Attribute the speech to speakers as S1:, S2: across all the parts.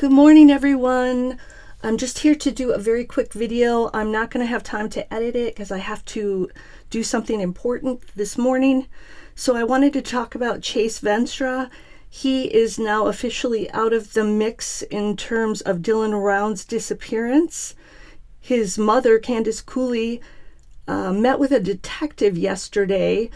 S1: Good morning, everyone. I'm just here to do a very quick video. I'm not going to have time to edit it because I have to do something important this morning. So I wanted to talk about Chase Venstra. He is now officially out of the mix in terms of Dylan Round's disappearance. His mother, Candace Cooley, met with a detective yesterday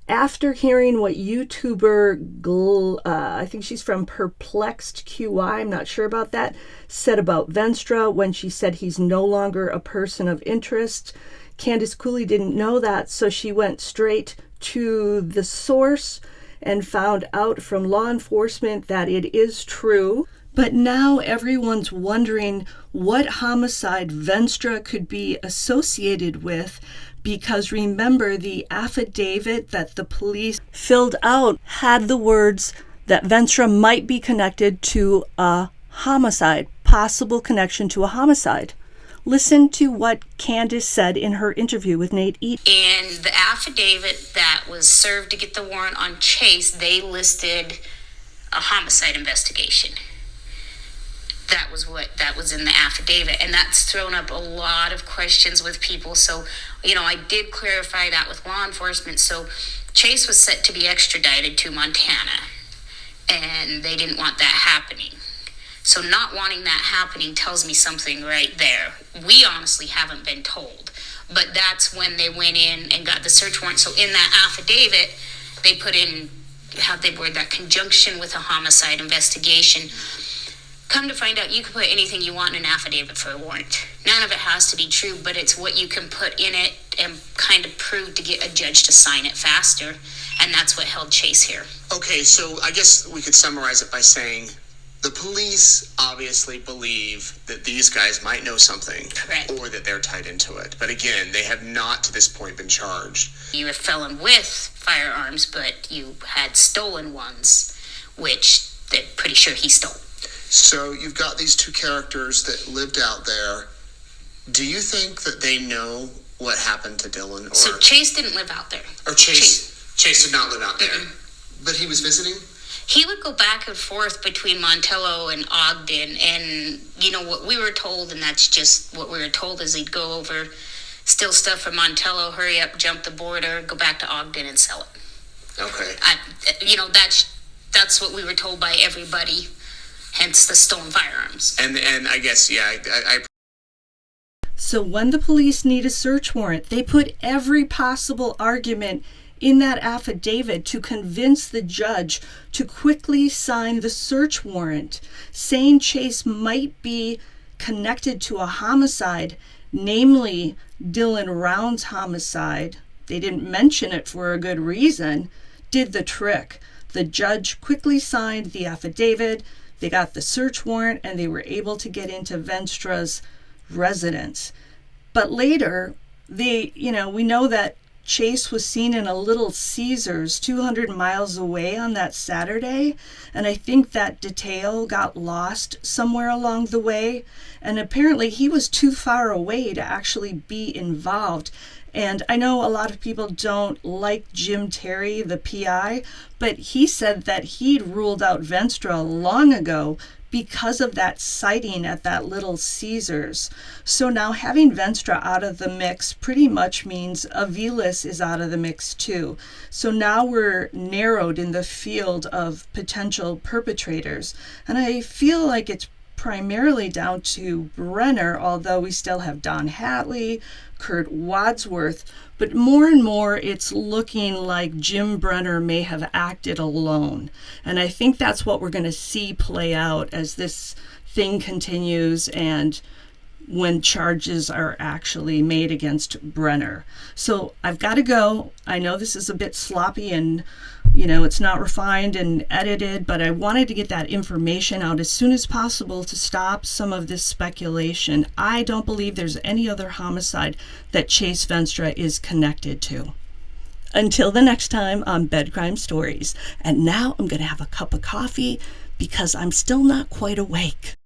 S1: after hearing what YouTuber, I think she's from Perplexed QI, I'm not sure about that, said about Venstra when she said he's no longer a person of interest. Candace Cooley didn't know that, so she went straight to the source and found out from law enforcement that it is true. But now everyone's wondering what homicide Venstra could be associated with, because remember, the affidavit that the police filled out had the words that Venstra might be connected to a homicide, possible connection to a homicide. Listen to what Candace said in her interview with Nate Eaton.
S2: In the affidavit that was served to get the warrant on Chase, they listed a homicide investigation. That was in the affidavit, and that's thrown up a lot of questions with people. So, I did clarify that with law enforcement. So Chase was set to be extradited to Montana, and they didn't want that happening. So not wanting that happening tells me something right there. We honestly haven't been told, but that's when they went in and got the search warrant. So in that affidavit, they put in, how they word that, conjunction with a homicide investigation. Come to find out, you can put anything you want in an affidavit for a warrant. None of it has to be true, but it's what you can put in it and kind of prove to get a judge to sign it faster. And that's what held Chase here.
S3: Okay, so I guess we could summarize it by saying the police obviously believe that these guys might know something.
S2: Correct.
S3: Or that they're tied into it. But again, they have not to this point been charged.
S2: You were a felon with firearms, but you had stolen ones, which they're pretty sure he stole.
S3: So you've got these two characters that lived out there. Do you think that they know what happened to Dylan?
S2: So Chase didn't live out there.
S3: Or Chase did not live out there.
S2: Mm-mm.
S3: But he was visiting?
S2: He would go back and forth between Montello and Ogden, and what we were told, and that's just what we were told, is he'd go over, steal stuff from Montello, hurry up, jump the border, go back to Ogden and sell it.
S3: Okay.
S2: That's what we were told by everybody. Hence the stolen firearms.
S3: And I guess, I
S1: So when the police need a search warrant, they put every possible argument in that affidavit to convince the judge to quickly sign the search warrant, saying Chase might be connected to a homicide, namely Dylan Round's homicide. They didn't mention it for a good reason, did the trick. The judge quickly signed the affidavit. They got the search warrant, and they were able to get into Venstra's residence. But later, we know that Chase was seen in a Little Caesars 200 miles away on that Saturday, and I think that detail got lost somewhere along the way, and apparently he was too far away to actually be involved. And I know a lot of people don't like Jim Terry, the PI, but he said that he'd ruled out Venstra long ago because of that sighting at that Little Caesars. So now having Venstra out of the mix pretty much means Aviles is out of the mix too. So now we're narrowed in the field of potential perpetrators. And I feel like it's primarily down to Brenner, although we still have Don Hatley, Kurt Wadsworth, but more and more it's looking like Jim Brenner may have acted alone. And I think that's what we're going to see play out as this thing continues and when charges are actually made against Brenner. So I've got to go. I know this is a bit sloppy and it's not refined and edited, but I wanted to get that information out as soon as possible to stop some of this speculation. I don't believe there's any other homicide that Chase Venstra is connected to. Until the next time on Bed Crime Stories. And now I'm going to have a cup of coffee because I'm still not quite awake.